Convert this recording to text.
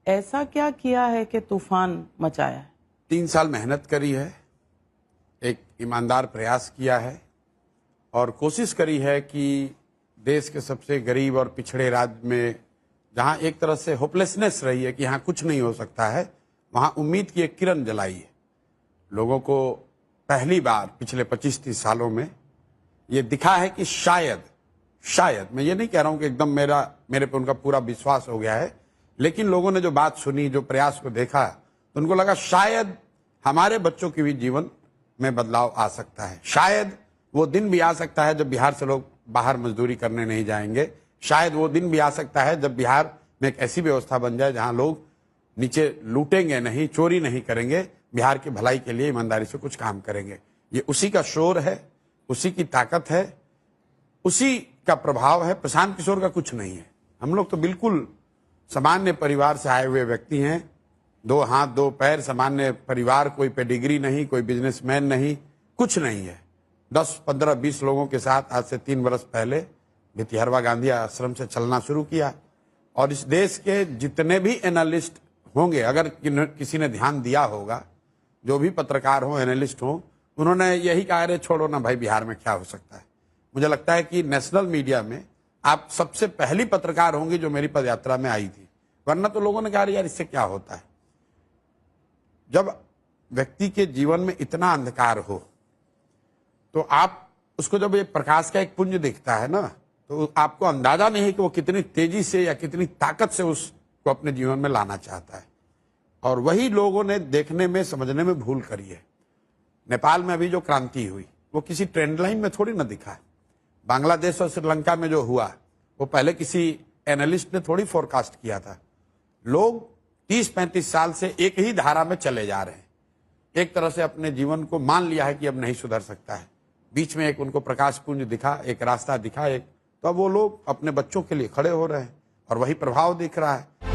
ऐसा क्या किया है कि तूफान मचाया है? 3 साल मेहनत करी है, एक ईमानदार प्रयास किया है और कोशिश करी है कि देश के सबसे गरीब और पिछड़े राज्य में जहां एक तरह से होपलेसनेस रही है कि यहाँ कुछ नहीं हो सकता है, वहां उम्मीद की एक किरण जलाई है। लोगों को पहली बार पिछले 25-30 सालों में ये दिखा है कि शायद मैं ये नहीं कह रहा हूं कि एकदम मेरे पे उनका पूरा विश्वास हो गया है, लेकिन लोगों ने जो बात सुनी, जो प्रयास को देखा, तो उनको लगा शायद हमारे बच्चों के भी जीवन में बदलाव आ सकता है। शायद वो दिन भी आ सकता है जब बिहार से लोग बाहर मजदूरी करने नहीं जाएंगे। शायद वो दिन भी आ सकता है जब बिहार में एक ऐसी व्यवस्था बन जाए जहां लोग नीचे लूटेंगे नहीं, चोरी नहीं करेंगे, बिहार की भलाई के लिए ईमानदारी से कुछ काम करेंगे। ये उसी का शोर है, उसी की ताकत है, उसी का प्रभाव है। प्रशांत किशोर का कुछ नहीं है। हम लोग तो बिल्कुल सामान्य परिवार से आए हुए व्यक्ति हैं, 2 हाथ 2 पैर, सामान्य परिवार, कोई पेडिग्री नहीं, कोई बिजनेसमैन नहीं, कुछ नहीं है। 10, 15, 20 लोगों के साथ आज से 3 वर्ष पहले भितिहरवा गांधी आश्रम से चलना शुरू किया और इस देश के जितने भी एनालिस्ट होंगे, अगर किसी ने ध्यान दिया होगा, जो भी पत्रकार हो, एनालिस्ट हो, उन्होंने यही कहा, अरे छोड़ो ना भाई, बिहार में क्या हो सकता है। मुझे लगता है कि नेशनल मीडिया में आप सबसे पहली पत्रकार होंगी जो मेरी पदयात्रा में आई थी, वरना तो लोगों ने कहा यार इससे क्या होता है। जब व्यक्ति के जीवन में इतना अंधकार हो तो आप उसको, जब ये प्रकाश का एक पुंज दिखता है ना, तो आपको अंदाजा नहीं है कि वो कितनी तेजी से या कितनी ताकत से उसको अपने जीवन में लाना चाहता है। और वही लोगों ने देखने में, समझने में भूल करी है। नेपाल में अभी जो क्रांति हुई वो किसी ट्रेंड लाइन में थोड़ी ना दिखा है। बांग्लादेश और श्रीलंका में जो हुआ वो पहले किसी एनालिस्ट ने थोड़ी फोरकास्ट किया था। लोग 30-35 साल से एक ही धारा में चले जा रहे हैं, एक तरह से अपने जीवन को मान लिया है कि अब नहीं सुधर सकता है। बीच में एक उनको प्रकाश पुंज दिखा, एक रास्ता दिखा, तो अब वो लोग अपने बच्चों के लिए खड़े हो रहे हैं और वही प्रभाव दिख रहा है।